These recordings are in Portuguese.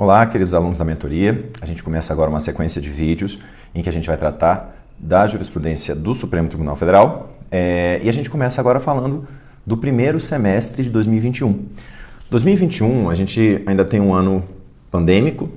Olá, queridos alunos da mentoria. A gente começa agora uma sequência de vídeos em que a gente vai tratar da jurisprudência do Supremo Tribunal Federal e a gente começa agora falando do primeiro semestre de 2021. 2021, a gente ainda tem um ano pandêmico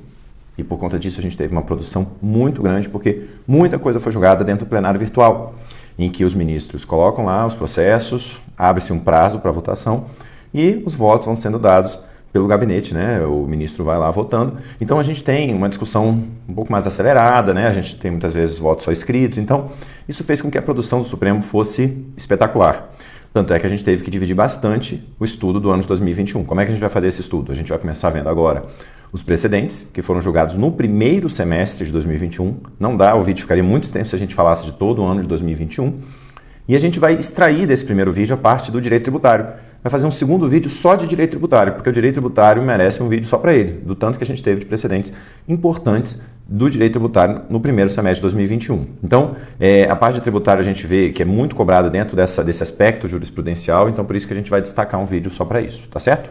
e por conta disso a gente teve uma produção muito grande porque muita coisa foi julgada dentro do plenário virtual, em que os ministros colocam lá os processos, abre-se um prazo para votação e os votos vão sendo dados pelo gabinete, né? O ministro vai lá votando. Então a gente tem uma discussão um pouco mais acelerada, né? A gente tem muitas vezes votos só escritos. Então isso fez com que a produção do Supremo fosse espetacular. Tanto é que a gente teve que dividir bastante o estudo do ano de 2021. Como é que a gente vai fazer esse estudo? A gente vai começar vendo agora os precedentes que foram julgados no primeiro semestre de 2021. Não dá, o vídeo ficaria muito extenso se a gente falasse de todo o ano de 2021. E a gente vai extrair desse primeiro vídeo a parte do direito tributário. Vai fazer um segundo vídeo só de direito tributário, porque o direito tributário merece um vídeo só para ele, do tanto que a gente teve de precedentes importantes do direito tributário no primeiro semestre de 2021. Então, a parte de tributário a gente vê que é muito cobrada dentro desse aspecto jurisprudencial, então por isso que a gente vai destacar um vídeo só para isso, tá certo?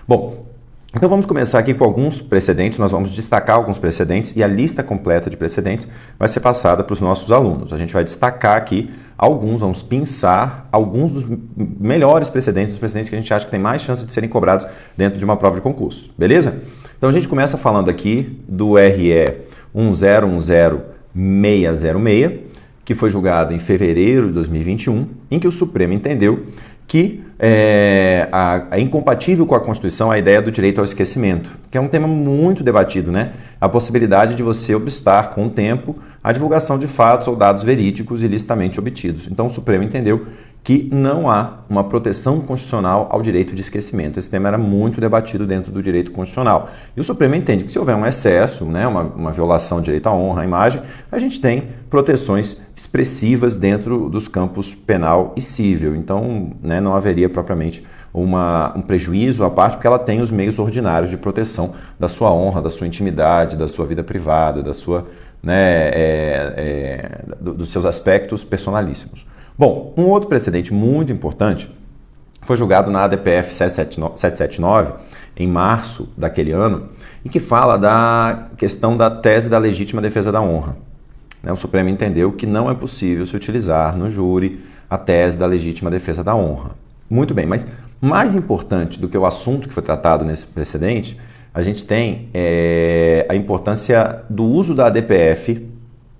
Bom, então vamos começar aqui com alguns precedentes, nós vamos destacar alguns precedentes e a lista completa de precedentes vai ser passada para os nossos alunos. A gente vai destacar aqui alguns, vamos pensar alguns dos melhores precedentes, os precedentes que a gente acha que tem mais chance de serem cobrados dentro de uma prova de concurso, beleza? Então a gente começa falando aqui do RE 1010606, que foi julgado em fevereiro de 2021, em que o Supremo entendeu que é incompatível com a Constituição a ideia do direito ao esquecimento, que é um tema muito debatido, né? A possibilidade de você obstar com o tempo a divulgação de fatos ou dados verídicos ilicitamente obtidos. Então o Supremo entendeu que não há uma proteção constitucional ao direito de esquecimento. Esse tema era muito debatido dentro do direito constitucional. E o Supremo entende que se houver um excesso, né, uma violação do direito à honra, à imagem, a gente tem proteções expressivas dentro dos campos penal e civil. Então, né, não haveria propriamente um prejuízo à parte, porque ela tem os meios ordinários de proteção da sua honra, da sua intimidade, da sua vida privada, da sua, dos seus aspectos personalíssimos. Bom, um outro precedente muito importante foi julgado na ADPF 779 em março daquele ano e que fala da questão da tese da legítima defesa da honra. O Supremo entendeu que não é possível se utilizar no júri a tese da legítima defesa da honra. Muito bem, mas mais importante do que o assunto que foi tratado nesse precedente, a gente tem a importância do uso da ADPF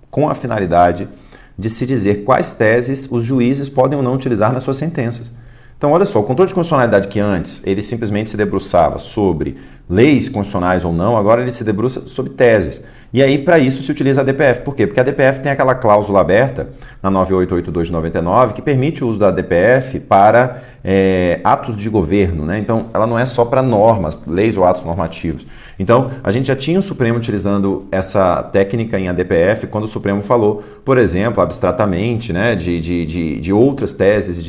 com a finalidade de se dizer quais teses os juízes podem ou não utilizar nas suas sentenças. Então, olha só, o controle de constitucionalidade que antes ele simplesmente se debruçava sobre leis constitucionais ou não, agora ele se debruça sobre teses. E aí, para isso, se utiliza a ADPF. Por quê? Porque a ADPF tem aquela cláusula aberta na 9882 de 99 que permite o uso da ADPF para atos de governo, né? Então, ela não é só para normas, leis ou atos normativos. Então, a gente já tinha o Supremo utilizando essa técnica em ADPF quando o Supremo falou, por exemplo, abstratamente, né, de outras teses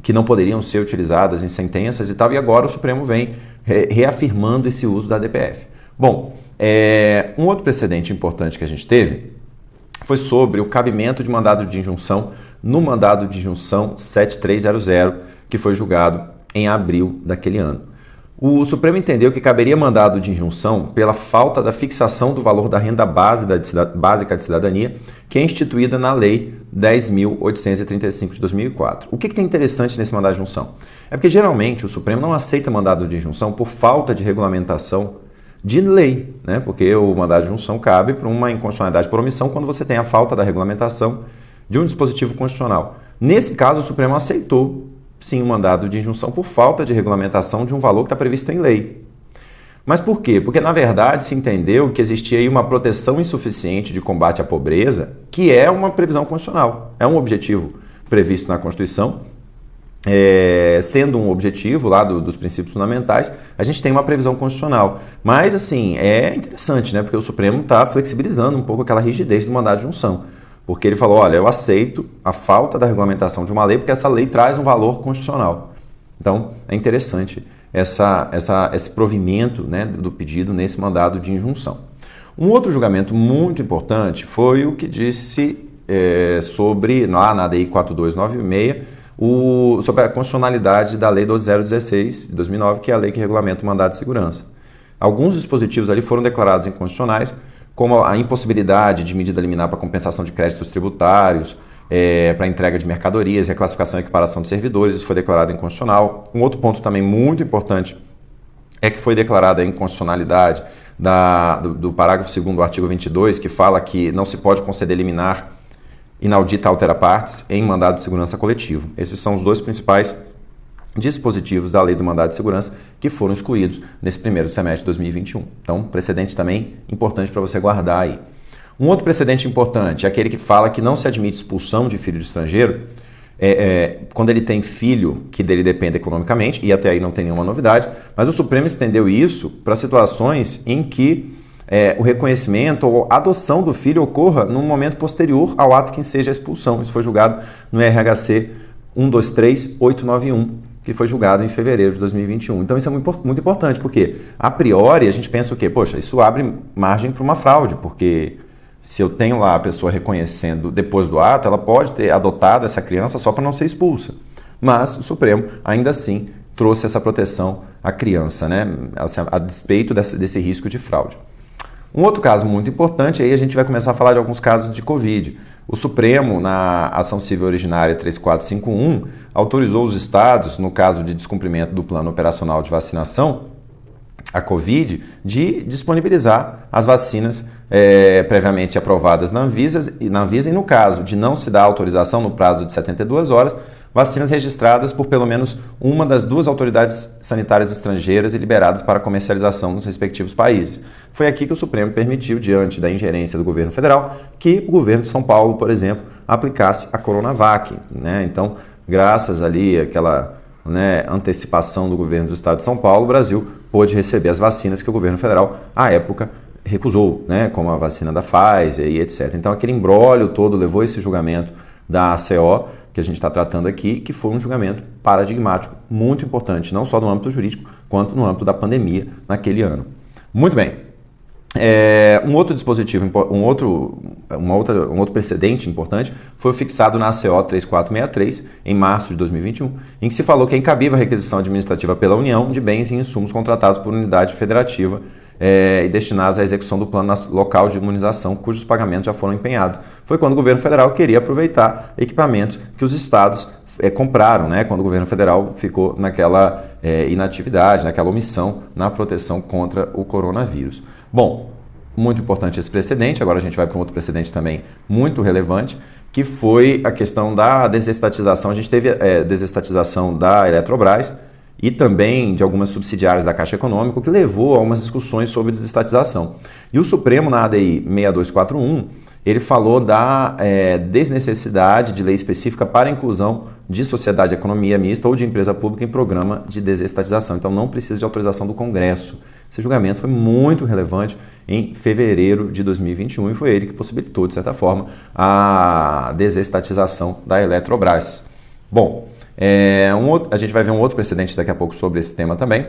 que não poderiam ser utilizadas em sentenças e tal, e agora o Supremo vem reafirmando esse uso da ADPF. Bom, um outro precedente importante que a gente teve foi sobre o cabimento de mandado de injunção no mandado de injunção 7300, que foi julgado em abril daquele ano. O Supremo entendeu que caberia mandado de injunção pela falta da fixação do valor da renda básica de cidadania, que é instituída na Lei 10.835 de 2004. O que tem interessante nesse mandado de injunção? É porque geralmente o Supremo não aceita mandado de injunção por falta de regulamentação de lei, né? Porque o mandado de injunção cabe para uma inconstitucionalidade por omissão quando você tem a falta da regulamentação de um dispositivo constitucional. Nesse caso, o Supremo aceitou sim o mandado de injunção por falta de regulamentação de um valor que está previsto em lei. Mas por quê? Porque, na verdade, se entendeu que existia aí uma proteção insuficiente de combate à pobreza, que é uma previsão constitucional, é um objetivo previsto na Constituição, sendo um objetivo lá dos princípios fundamentais, a gente tem uma previsão constitucional. Mas, assim, é interessante, né? Porque o Supremo está flexibilizando um pouco aquela rigidez do mandado de injunção. Porque ele falou, olha, eu aceito a falta da regulamentação de uma lei porque essa lei traz um valor constitucional. Então, é interessante esse provimento, né, do pedido nesse mandado de injunção. Um outro julgamento muito importante foi o que disse sobre, lá na ADI 4296, sobre a constitucionalidade da Lei 12016 de 2009, que é a lei que regulamenta o mandado de segurança. alguns dispositivos ali foram declarados inconstitucionais, como a impossibilidade de medida liminar para compensação de créditos tributários, para entrega de mercadorias, reclassificação e equiparação de servidores, isso foi declarado inconstitucional. Um outro ponto também muito importante é que foi declarada a inconstitucionalidade do parágrafo 2º do artigo 22, que fala que não se pode conceder liminar inaudita altera partes em mandado de segurança coletivo. Esses são os dois principais dispositivos da Lei do Mandado de Segurança que foram excluídos nesse primeiro semestre de 2021. Então, precedente também importante para você guardar aí. Um outro precedente importante é aquele que fala que não se admite expulsão de filho de estrangeiro quando ele tem filho que dele depende economicamente, e até aí não tem nenhuma novidade, mas o Supremo estendeu isso para situações em que o reconhecimento ou adoção do filho ocorra num momento posterior ao ato que enseja a expulsão. Isso foi julgado no RHC 123891, que foi julgado em fevereiro de 2021. Então isso é muito importante, porque a priori a gente pensa o quê? Poxa, isso abre margem para uma fraude, porque se eu tenho lá a pessoa reconhecendo depois do ato, ela pode ter adotado essa criança só para não ser expulsa. Mas o Supremo, ainda assim, trouxe essa proteção à criança, né? A despeito desse risco de fraude. Um outro caso muito importante, aí a gente vai começar a falar de alguns casos de Covid. O Supremo, na ação civil originária 3451, autorizou os estados, no caso de descumprimento do plano operacional de vacinação, a Covid, de disponibilizar as vacinas previamente aprovadas na Anvisa e, no caso de não se dar autorização no prazo de 72 horas, vacinas registradas por pelo menos uma das duas autoridades sanitárias estrangeiras e liberadas para comercialização nos respectivos países. Foi aqui que o Supremo permitiu, diante da ingerência do governo federal, que o governo de São Paulo, por exemplo, aplicasse a Coronavac, né? Então, graças ali àquela antecipação do governo do estado de São Paulo, o Brasil pôde receber as vacinas que o governo federal, à época, recusou, né? Como a vacina da Pfizer e etc. Então, aquele imbróglio todo levou esse julgamento da ACO, que a gente está tratando aqui, que foi um julgamento paradigmático, muito importante, não só no âmbito jurídico, quanto no âmbito da pandemia naquele ano. Muito bem. Um outro dispositivo, um outro precedente importante foi fixado na ACO 3463, em março de 2021, em que se falou que é incabível a requisição administrativa pela União de bens e insumos contratados por unidade federativa e destinados à execução do plano local de imunização, cujos pagamentos já foram empenhados. Foi quando o governo federal queria aproveitar equipamentos que os estados compraram, né? Quando o governo federal ficou naquela inatividade, naquela omissão na proteção contra o coronavírus. Bom, muito importante esse precedente. Agora a gente vai para um outro precedente também muito relevante, que foi a questão da desestatização. A gente teve desestatização da Eletrobras e também de algumas subsidiárias da Caixa Econômica, que levou a algumas discussões sobre desestatização. E o Supremo, na ADI 6241, ele falou da desnecessidade de lei específica para a inclusão de sociedade de economia mista ou de empresa pública em programa de desestatização. Então não precisa de autorização do Congresso. Esse julgamento foi muito relevante em fevereiro de 2021 e foi ele que possibilitou, de certa forma, a desestatização da Eletrobras. Bom, a gente vai ver um outro precedente daqui a pouco sobre esse tema também,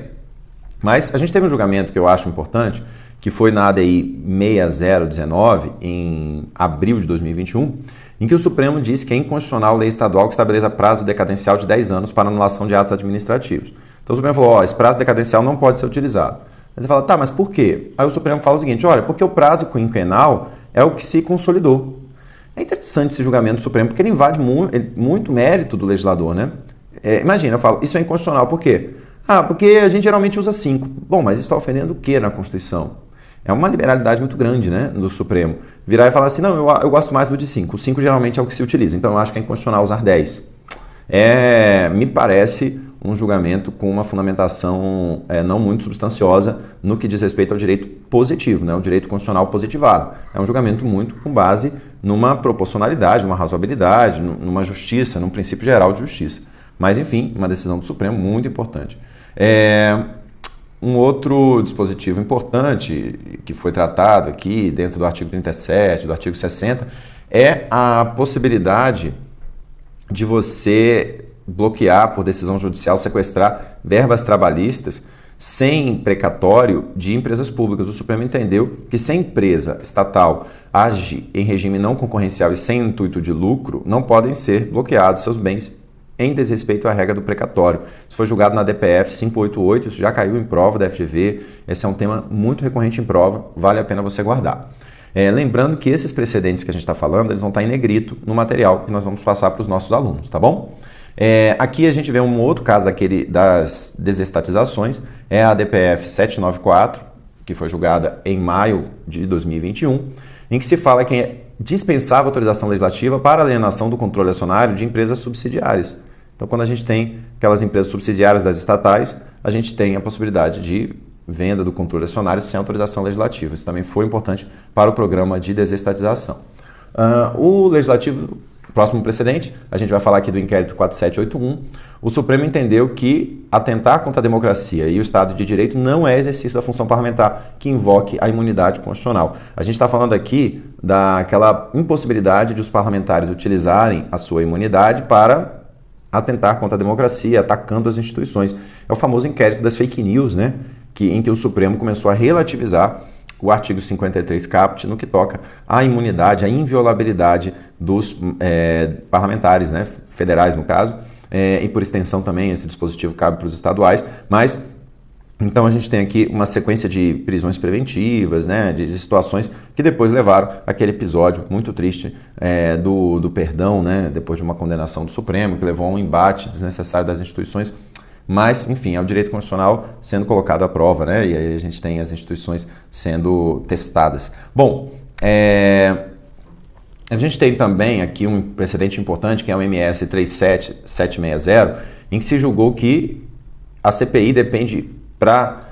mas a gente teve um julgamento que eu acho importante, que foi na ADI 6019, em abril de 2021, em que o Supremo disse que é inconstitucional a lei estadual que estabeleça prazo decadencial de 10 anos para anulação de atos administrativos. Então o Supremo falou, esse prazo decadencial não pode ser utilizado. Aí você fala, tá, mas por quê? Aí o Supremo fala o seguinte, olha, porque o prazo quinquenal é o que se consolidou. É interessante esse julgamento do Supremo, porque ele invade muito mérito do legislador, né? Imagina, eu falo, isso é inconstitucional, por quê? Porque a gente geralmente usa 5. Bom, mas isso está ofendendo o quê na Constituição? É uma liberalidade muito grande, né, do Supremo. Virar e falar assim, não, eu gosto mais do de 5. O 5 geralmente é o que se utiliza, então eu acho que é inconstitucional usar 10. Me parece um julgamento com uma fundamentação não muito substanciosa no que diz respeito ao direito positivo, né, o direito constitucional positivado. É um julgamento muito com base numa proporcionalidade, numa razoabilidade, numa justiça, num princípio geral de justiça. Mas, enfim, uma decisão do Supremo muito importante. Um outro dispositivo importante que foi tratado aqui dentro do artigo 37, do artigo 60, é a possibilidade de você bloquear por decisão judicial, sequestrar verbas trabalhistas sem precatório de empresas públicas. O Supremo entendeu que se a empresa estatal age em regime não concorrencial e sem intuito de lucro, não podem ser bloqueados seus bens em desrespeito à regra do precatório. Isso foi julgado na DPF 588, isso já caiu em prova da FGV, esse é um tema muito recorrente em prova, vale a pena você guardar. Lembrando que esses precedentes que a gente está falando, eles vão estar em negrito no material que nós vamos passar para os nossos alunos, tá bom? Aqui a gente vê um outro caso das desestatizações, é a DPF 794, que foi julgada em maio de 2021, em que se fala que dispensava autorização legislativa para alienação do controle acionário de empresas subsidiárias. Então, quando a gente tem aquelas empresas subsidiárias das estatais, a gente tem a possibilidade de venda do controle acionário sem autorização legislativa. Isso também foi importante para o programa de desestatização. O legislativo, próximo precedente, a gente vai falar aqui do inquérito 4781. O Supremo entendeu que atentar contra a democracia e o Estado de Direito não é exercício da função parlamentar que invoque a imunidade constitucional. A gente está falando aqui daquela impossibilidade de os parlamentares utilizarem a sua imunidade para atentar contra a democracia, atacando as instituições. É o famoso inquérito das fake news, né? Em que o Supremo começou a relativizar o artigo 53 caput no que toca à imunidade, à inviolabilidade dos parlamentares, né? Federais no caso, e por extensão também esse dispositivo cabe para os estaduais, mas então a gente tem aqui uma sequência de prisões preventivas, né, de situações que depois levaram àquele episódio muito triste do perdão, né, depois de uma condenação do Supremo, que levou a um embate desnecessário das instituições, mas, enfim, é o direito constitucional sendo colocado à prova, né, e aí a gente tem as instituições sendo testadas. Bom, a gente tem também aqui um precedente importante, que é o MS 37760, em que se julgou que a CPI depende para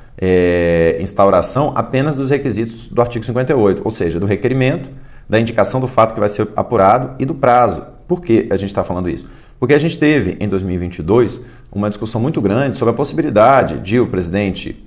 instauração apenas dos requisitos do artigo 58, ou seja, do requerimento, da indicação do fato que vai ser apurado e do prazo. Por que a gente está falando isso? Porque a gente teve, em 2022, uma discussão muito grande sobre a possibilidade de o presidente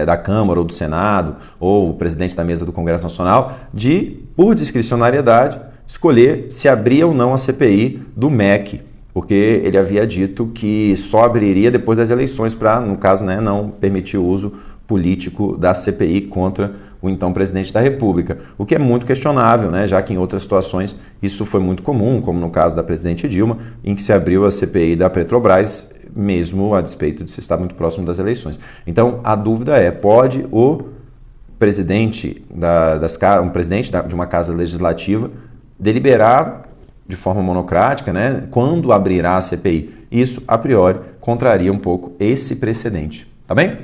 da Câmara ou do Senado, ou o presidente da mesa do Congresso Nacional, de, por discricionariedade, escolher se abria ou não a CPI do MEC, porque ele havia dito que só abriria depois das eleições para, no caso, né, não permitir o uso político da CPI contra o então presidente da República, o que é muito questionável, né, já que em outras situações isso foi muito comum, como no caso da presidente Dilma, em que se abriu a CPI da Petrobras, mesmo a despeito de se estar muito próximo das eleições. Então, a dúvida é, pode o presidente, de uma casa legislativa deliberar de forma monocrática, né, quando abrirá a CPI? Isso, a priori, contraria um pouco esse precedente, tá bem?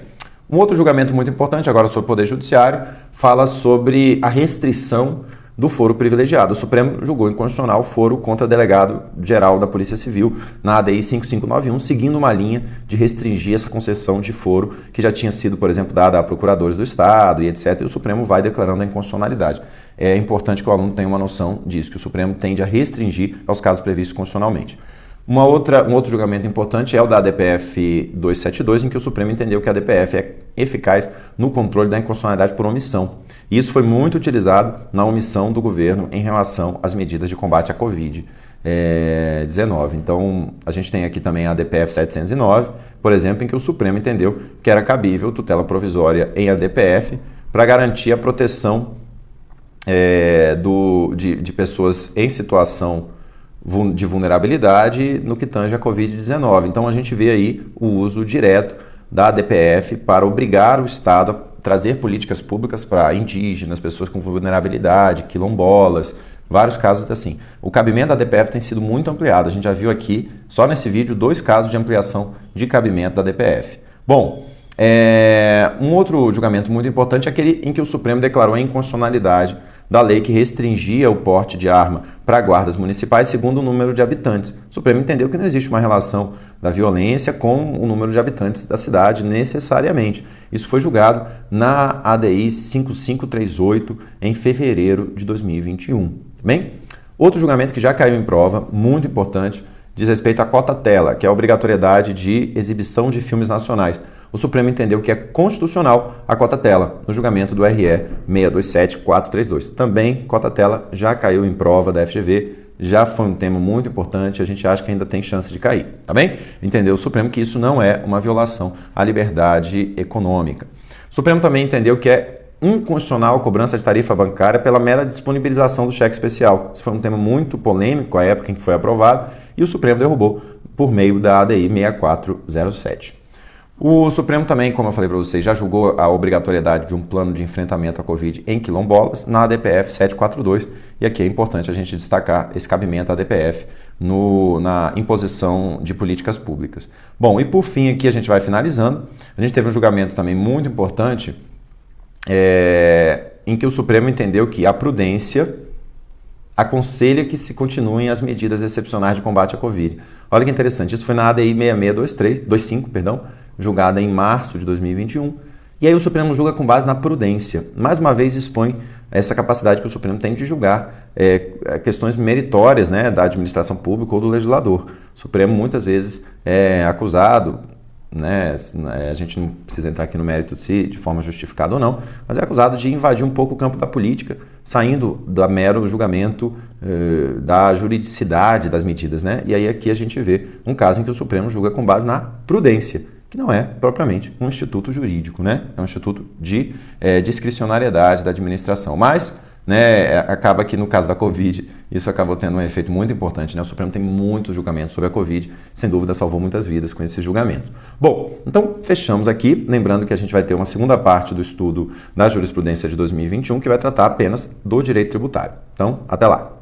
Um outro julgamento muito importante, agora sobre o Poder Judiciário, fala sobre a restrição do foro privilegiado. O Supremo julgou inconstitucional o foro contra delegado-geral da Polícia Civil na ADI 5591, seguindo uma linha de restringir essa concessão de foro que já tinha sido, por exemplo, dada a procuradores do Estado e etc. E o Supremo vai declarando a inconstitucionalidade. É importante que o aluno tenha uma noção disso, que o Supremo tende a restringir aos casos previstos constitucionalmente. Um outro julgamento importante é o da ADPF 272, em que o Supremo entendeu que a ADPF é eficaz no controle da inconstitucionalidade por omissão. E isso foi muito utilizado na omissão do governo em relação às medidas de combate à Covid-19. Então, a gente tem aqui também a ADPF 709, por exemplo, em que o Supremo entendeu que era cabível tutela provisória em ADPF para garantir a proteção de pessoas em situação de vulnerabilidade no que tange a Covid-19. Então a gente vê aí o uso direto da ADPF para obrigar o Estado a trazer políticas públicas para indígenas, pessoas com vulnerabilidade, quilombolas, vários casos assim. O cabimento da ADPF tem sido muito ampliado. A gente já viu aqui, só nesse vídeo, 2 casos de ampliação de cabimento da ADPF. Bom, um outro julgamento muito importante é aquele em que o Supremo declarou a inconstitucionalidade da lei que restringia o porte de arma para guardas municipais segundo o número de habitantes. O Supremo entendeu que não existe uma relação da violência com o número de habitantes da cidade necessariamente. Isso foi julgado na ADI 5538 em fevereiro de 2021. Bem, outro julgamento que já caiu em prova, muito importante, diz respeito à cota tela, que é a obrigatoriedade de exibição de filmes nacionais. O Supremo entendeu que é constitucional a cota tela, no julgamento do RE 627432. Também, cota tela já caiu em prova da FGV, já foi um tema muito importante, a gente acha que ainda tem chance de cair, tá bem? Entendeu o Supremo que isso não é uma violação à liberdade econômica. O Supremo também entendeu que é inconstitucional a cobrança de tarifa bancária pela mera disponibilização do cheque especial. Isso foi um tema muito polêmico à época em que foi aprovado, e o Supremo derrubou por meio da ADI 6407. O Supremo também, como eu falei para vocês, já julgou a obrigatoriedade de um plano de enfrentamento à Covid em quilombolas na ADPF 742, e aqui é importante a gente destacar esse cabimento à ADPF na imposição de políticas públicas. Bom, e por fim aqui a gente vai finalizando. A gente teve um julgamento também muito importante em que o Supremo entendeu que a prudência aconselha que se continuem as medidas excepcionais de combate à Covid. Olha que interessante, isso foi na ADI 6625, julgada em março de 2021, e aí o Supremo julga com base na prudência. Mais uma vez expõe essa capacidade que o Supremo tem de julgar questões meritórias, né, da administração pública ou do legislador. O Supremo muitas vezes é acusado, né, a gente não precisa entrar aqui no mérito de forma justificada ou não, mas é acusado de invadir um pouco o campo da política, saindo do mero julgamento da juridicidade das medidas, né? E aí aqui a gente vê um caso em que o Supremo julga com base na prudência, que não é propriamente um instituto jurídico, né? É um instituto de discricionariedade da administração. Mas, né, acaba que no caso da Covid, isso acabou tendo um efeito muito importante, né? O Supremo tem muitos julgamentos sobre a Covid, sem dúvida salvou muitas vidas com esses julgamentos. Bom, então fechamos aqui, lembrando que a gente vai ter uma segunda parte do estudo da jurisprudência de 2021, que vai tratar apenas do direito tributário. Então, até lá!